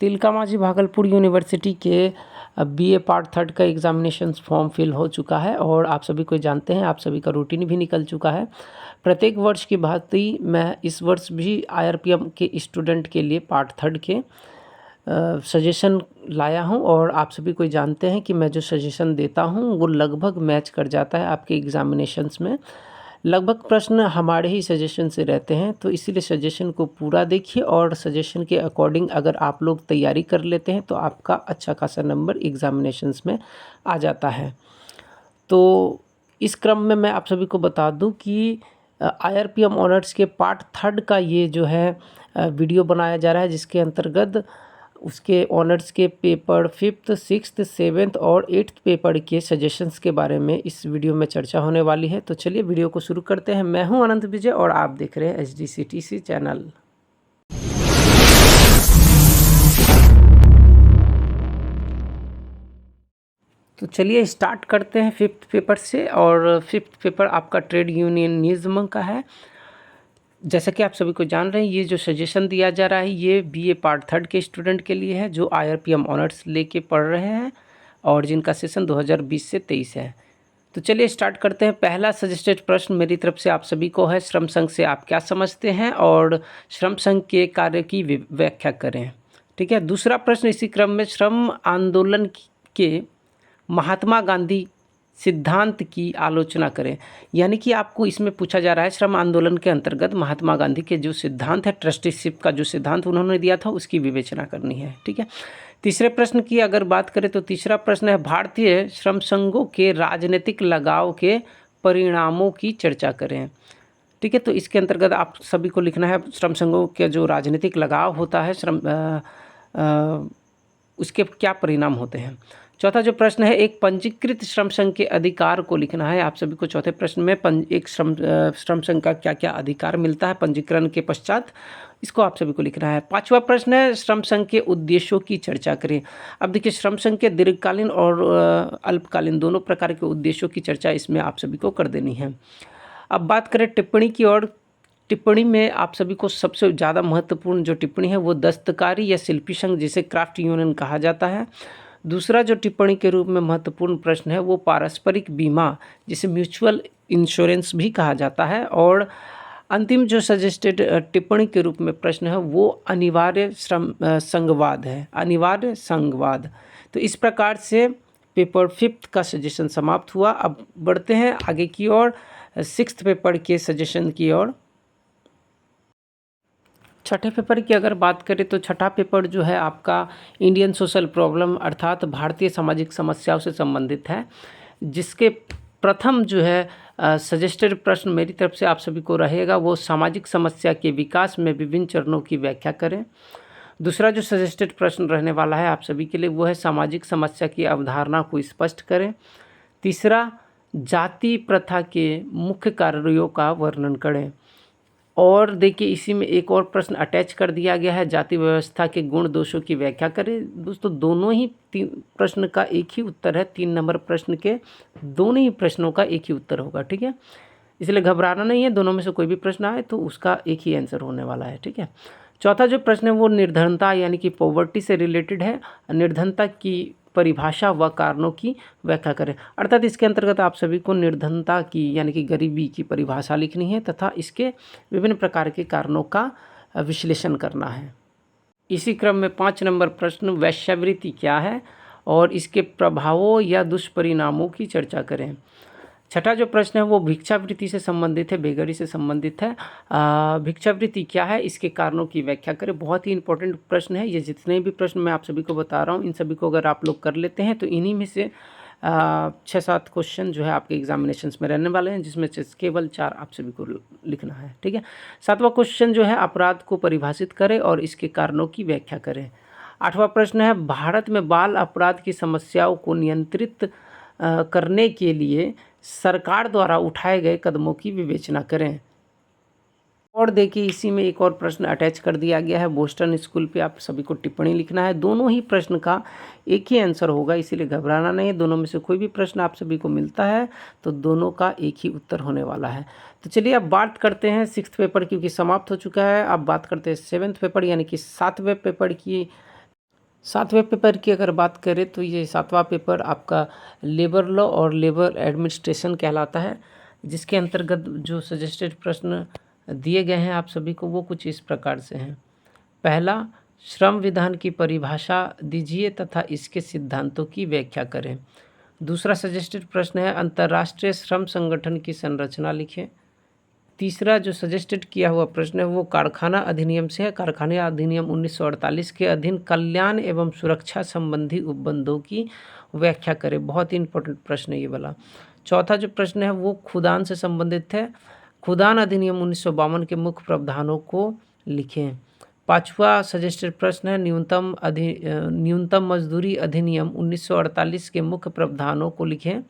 Tilka Manjhi Bhagalpur university के BA part third का examination form fill हो चुका है और आप सभी को जानते हैं, आप सभी का रूटीन भी निकल चुका है। प्रत्येक वर्ष की भांति मैं इस वर्ष भी आईआरपीएम के स्टूडेंट के लिए पार्ट थर्ड के सजेशन लाया हूं और आप सभी को जानते हैं कि मैं जो सजेशन देता हूं वो लगभग मैच कर जाता है आपके एग्जामिनेशंस में। लगभग प्रश्न हमारे ही सजेशन से रहते हैं, तो इसीलिए सजेशन को पूरा देखिए और सजेशन के अकॉर्डिंग अगर आप लोग तैयारी कर लेते हैं तो आपका अच्छा खासा नंबर एग्जामिनेशंस में आ जाता है। तो इस क्रम में मैं आप सभी को बता दूं कि आईआरपीएम ऑनर्स के पार्ट थर्ड का ये जो है वीडियो बनाया जा रहा है, जिसके अंतर्गत उसके ऑनर्स के पेपर 5th 6th 7th और 8th पेपर के सजेशंस के बारे में इस वीडियो में चर्चा होने वाली है। तो चलिए वीडियो को शुरू करते हैं। मैं हूं अनंत विजय और आप देख रहे हैं एचडीसीटीसी चैनल। तो चलिए स्टार्ट करते हैं 5th पेपर से। और 5th पेपर आपका ट्रेड यूनियनिज्म का है। जैसा कि आप सभी को जान रहे हैं, ये जो सजेशन दिया जा रहा है ये बीए पार्ट थर्ड के स्टूडेंट के लिए है जो आईआरपीएम ऑनर्स लेके पढ़ रहे हैं और जिनका सेशन 2020 से 23 है। तो चलिए स्टार्ट करते हैं। पहला सजेस्टेड प्रश्न मेरी तरफ से आप सभी को है, श्रम संघ से आप क्या समझते हैं और श्रम संघ के कार्य की व्याख्या करें। ठीक है। दूसरा प्रश्न इसी क्रम में, श्रम आंदोलन के महात्मा गांधी सिद्धांत की आलोचना करें। यानी कि आपको इसमें पूछा जा रहा है श्रम आंदोलन के अंतर्गत महात्मा गांधी के जो सिद्धांत है, ट्रस्टीशिप का जो सिद्धांत उन्होंने दिया था, उसकी विवेचना करनी है। ठीक है। तीसरे प्रश्न की अगर बात करें तो तीसरा प्रश्न है, भारतीय श्रम संघों के राजनीतिक लगाव के परिणामों की चर्चा करें। ठीक है। तो इसके अंतर्गत आप सभी को लिखना है श्रम संघों के जो राजनीतिक लगाव होता है उसके क्या परिणाम होते हैं। चौथा जो प्रश्न है, एक पंजीकृत श्रम संघ के अधिकार को लिखना है आप सभी को। चौथे प्रश्न में एक श्रम संघ का क्या क्या अधिकार मिलता है पंजीकरण के पश्चात, इसको आप सभी को लिखना है। पांचवा प्रश्न है, श्रम संघ के उद्देश्यों की चर्चा करें। अब देखिए, श्रम संघ के दीर्घकालीन और अल्पकालीन दोनों प्रकार के उद्देश्यों की चर्चा इसमें आप सभी को कर देनी है। अब बात करें टिप्पणी की ओर। टिप्पणी में आप सभी को सबसे ज़्यादा महत्वपूर्ण जो टिप्पणी है वो दस्तकारी या शिल्पी संघ, जिसे क्राफ्ट यूनियन कहा जाता है। दूसरा जो टिप्पणी के रूप में महत्वपूर्ण प्रश्न है वो पारस्परिक बीमा, जिसे म्यूचुअल इंश्योरेंस भी कहा जाता है। और अंतिम जो सजेस्टेड टिप्पणी के रूप में प्रश्न है वो अनिवार्य श्रम संघवाद है, अनिवार्य संघवाद। तो इस प्रकार से पेपर 5th का सजेशन समाप्त हुआ। अब बढ़ते हैं आगे की ओर 6th पेपर के सजेशन की ओर। छठे पेपर की अगर बात करें तो छठा पेपर जो है आपका इंडियन सोशल प्रॉब्लम अर्थात भारतीय सामाजिक समस्याओं से संबंधित है, जिसके प्रथम जो है सजेस्टेड प्रश्न मेरी तरफ से आप सभी को रहेगा वो सामाजिक समस्या के विकास में विभिन्न चरणों की व्याख्या करें। दूसरा जो सजेस्टेड प्रश्न रहने वाला है आप सभी के लिए वो है सामाजिक समस्या की अवधारणा को स्पष्ट करें। तीसरा, जाति प्रथा के मुख्य कार्यों का वर्णन करें। और देखिए, इसी में एक और प्रश्न अटैच कर दिया गया है, जाति व्यवस्था के गुण दोषों की व्याख्या करें। दोस्तों, दोनों ही प्रश्न का एक ही उत्तर है। 3 नंबर प्रश्न के दोनों ही प्रश्नों का एक ही उत्तर होगा। ठीक है, इसलिए घबराना नहीं है, दोनों में से कोई भी प्रश्न आए तो उसका एक ही आंसर होने वाला है। ठीक है। चौथा जो प्रश्न है वो निर्धनता यानी कि पॉवर्टी से रिलेटेड है। निर्धनता की परिभाषा व कारणों की व्याख्या करें। अर्थात इसके अंतर्गत आप सभी को निर्धनता की यानी कि गरीबी की परिभाषा लिखनी है तथा इसके विभिन्न प्रकार के कारणों का विश्लेषण करना है। इसी क्रम में 5 नंबर प्रश्न, वेश्यावृत्ति क्या है और इसके प्रभावों या दुष्परिणामों की चर्चा करें। छठा जो प्रश्न है वो भिक्षावृत्ति से संबंधित है, बेगरी से संबंधित है। भिक्षावृत्ति क्या है, इसके कारणों की व्याख्या करें। बहुत ही इंपॉर्टेंट प्रश्न है ये। जितने भी प्रश्न मैं आप सभी को बता रहा हूँ इन सभी को अगर आप लोग कर लेते हैं तो इन्हीं में से 6-7 क्वेश्चन जो है आपके एग्जामिनेशंस में रहने वाले हैं, जिसमें से केवल 4 आप सभी को लिखना है। ठीक है। 7वां क्वेश्चन जो है, अपराध को परिभाषित करें और इसके कारणों की व्याख्या करें। 8वां प्रश्न है, भारत में बाल अपराध की समस्याओं को नियंत्रित करने के लिए सरकार द्वारा उठाए गए कदमों की विवेचना करें। और देखिए, इसी में एक और प्रश्न अटैच कर दिया गया है, बोस्टन स्कूल पे आप सभी को टिप्पणी लिखना है। दोनों ही प्रश्न का एक ही आंसर होगा, इसीलिए घबराना नहीं है। दोनों में से कोई भी प्रश्न आप सभी को मिलता है तो दोनों का एक ही उत्तर होने वाला है। तो चलिए अब बात करते हैं 6th पेपर, क्योंकि समाप्त हो चुका है। अब बात करते हैं 7th पेपर यानी कि 7वें पेपर की। सातवें पेपर की अगर बात करें तो ये सातवां पेपर आपका लेबर लॉ और लेबर एडमिनिस्ट्रेशन कहलाता है, जिसके अंतर्गत जो सजेस्टेड प्रश्न दिए गए हैं आप सभी को वो कुछ इस प्रकार से हैं। पहला, श्रम विधान की परिभाषा दीजिए तथा इसके सिद्धांतों की व्याख्या करें। दूसरा सजेस्टेड प्रश्न है अंतर्राष्ट्रीय श्रम संगठन की संरचना लिखें। तीसरा जो सजेस्टेड किया हुआ प्रश्न है वो कारखाना अधिनियम से है। कारखाना अधिनियम 1948 के अधीन कल्याण एवं सुरक्षा संबंधी उपबंधों की व्याख्या करें। बहुत ही इंपॉर्टेंट प्रश्न है ये वाला। चौथा जो प्रश्न है वो खुदान से संबंधित है। खुदान अधिनियम 1952 के मुख्य प्रावधानों को लिखें। पांचवा सजेस्टेड प्रश्न है न्यूनतम मजदूरी अधिनियम 1948 के मुख्य प्रावधानों को लिखें।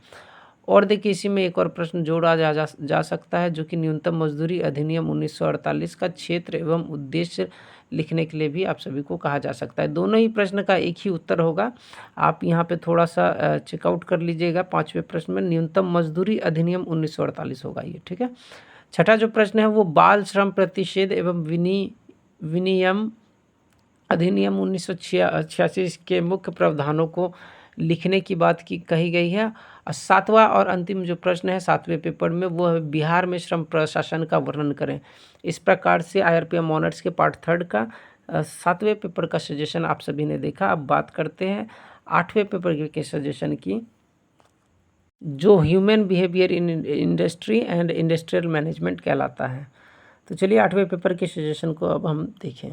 और देखिए इसी में एक और प्रश्न जोड़ा जा सकता है जो कि न्यूनतम मजदूरी अधिनियम 1948 का क्षेत्र एवं उद्देश्य लिखने के लिए भी आप सभी को कहा जा सकता है। दोनों ही प्रश्न का एक ही उत्तर होगा, आप यहाँ पे थोड़ा सा चेकआउट कर लीजिएगा। पांचवें प्रश्न में न्यूनतम मजदूरी अधिनियम 1948 होगा ये, ठीक है। छठा जो प्रश्न है वो बाल श्रम प्रतिषेध एवं विनियम अधिनियम 1986 के मुख्य प्रावधानों को लिखने की बात की कही गई है। और सातवां और अंतिम जो प्रश्न है सातवें पेपर में वो है बिहार में श्रम प्रशासन का वर्णन करें। इस प्रकार से IRPM ऑनर्स के पार्ट 3 का सातवें पेपर का सजेशन आप सभी ने देखा। अब बात करते हैं आठवें पेपर के सजेशन की, जो human behaviour in industry and industrial management कहलाता है। तो चलिए आठवें पेपर के सजेशन को अब हम देखें।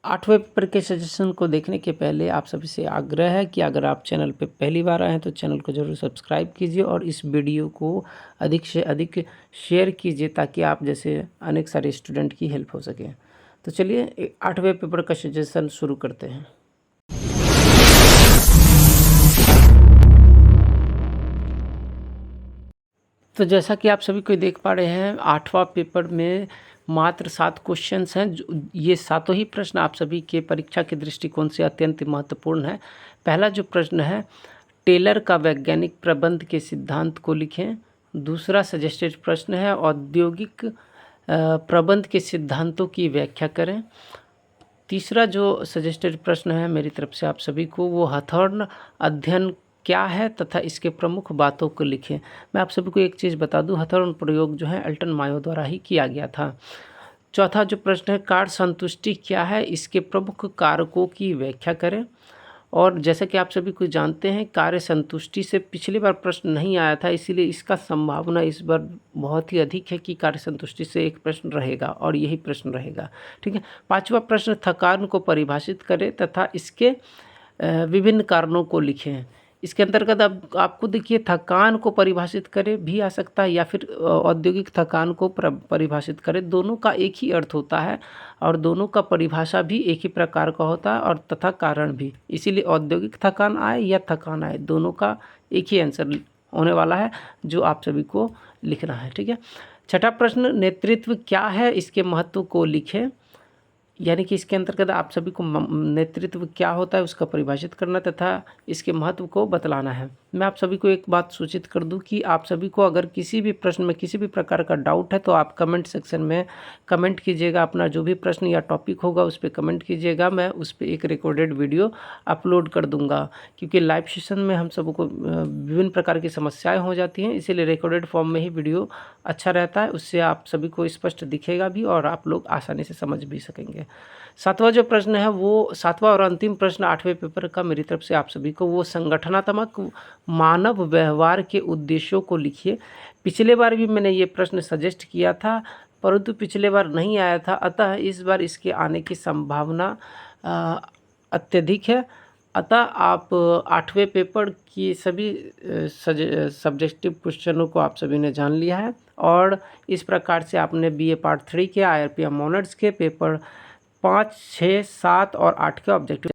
आठवें पेपर के सजेशन को देखने के पहले आप सभी से आग्रह है कि अगर आप चैनल पे पहली बार आए हैं तो चैनल को जरूर सब्सक्राइब कीजिए और इस वीडियो को अधिक से अधिक शेयर कीजिए ताकि आप जैसे अनेक सारे स्टूडेंट की हेल्प हो सके। तो चलिए आठवें पेपर का सजेशन शुरू करते हैं। तो जैसा कि आप सभी कोई देख पा रहे हैं आठवां पेपर में मात्र 7 क्वेश्चंस हैं। ये सातों ही प्रश्न आप सभी के परीक्षा के दृष्टिकोण से अत्यंत महत्वपूर्ण है। पहला जो प्रश्न है टेलर का वैज्ञानिक प्रबंध के सिद्धांत को लिखें। दूसरा सजेस्टेड प्रश्न है औद्योगिक प्रबंध के सिद्धांतों की व्याख्या करें। तीसरा जो सजेस्टेड प्रश्न है मेरी तरफ से आप सभी को वो हथॉर्न अध्ययन क्या है तथा इसके प्रमुख बातों को लिखें। मैं आप सभी को एक चीज़ बता दूं, हथॉर्न प्रयोग जो है एल्टन मायो द्वारा ही किया गया था। चौथा जो प्रश्न है कार्य संतुष्टि क्या है, इसके प्रमुख कारकों की व्याख्या करें। और जैसा कि आप सभी को जानते हैं कार्य संतुष्टि से पिछली बार प्रश्न नहीं आया था, इसीलिए इसका संभावना इस बार बहुत ही अधिक है कि कार्य संतुष्टि से एक प्रश्न रहेगा और यही प्रश्न रहेगा, ठीक है। पांचवा प्रश्न थकान को परिभाषित करें तथा इसके विभिन्न कारणों को लिखें। इसके अंतर्गत अब आपको देखिए थकान को परिभाषित करें भी आ सकता है या फिर औद्योगिक थकान को परिभाषित करें। दोनों का एक ही अर्थ होता है और दोनों का परिभाषा भी एक ही प्रकार का होता है और तथा कारण भी। इसीलिए औद्योगिक थकान आए या थकान आए दोनों का एक ही आंसर होने वाला है जो आप सभी को लिखना है, ठीक है। छठा प्रश्न नेतृत्व क्या है, इसके महत्व को लिखें। यानी कि इसके अंतर्गत आप सभी को नेतृत्व क्या होता है उसका परिभाषित करना तथा इसके महत्व को बतलाना है। मैं आप सभी को एक बात सूचित कर दूं कि आप सभी को अगर किसी भी प्रश्न में किसी भी प्रकार का डाउट है तो आप कमेंट सेक्शन में कमेंट कीजिएगा। अपना जो भी प्रश्न या टॉपिक होगा उस पर कमेंट कीजिएगा, मैं उस पर एक रिकॉर्डेड वीडियो अपलोड कर दूंगा। क्योंकि लाइव सेशन में हम सबको विभिन्न प्रकार की समस्याएँ हो जाती हैं, इसीलिए रिकॉर्डेड फॉर्म में ही वीडियो अच्छा रहता है। उससे आप सभी को स्पष्ट दिखेगा भी और आप लोग आसानी से समझ भी सकेंगे। सातवां जो प्रश्न है वो सातवां और अंतिम प्रश्न आठवें पेपर का मेरी तरफ से आप सभी को वो संगठनात्मक मानव व्यवहार के उद्देश्यों को लिखिए। पिछले बार भी मैंने ये प्रश्न सजेस्ट किया था परंतु पिछले बार नहीं आया था, अतः इस बार इसके आने की संभावना अत्यधिक है। अतः आप आठवें पेपर की सभी सब्जेक्टिव क्वेश्चनों को आप सभी ने जान लिया है और इस प्रकार से आपने BA पार्ट 3 के IRPM ऑनर्स के पेपर 5, 6, 7 और 8 के ऑब्जेक्टिव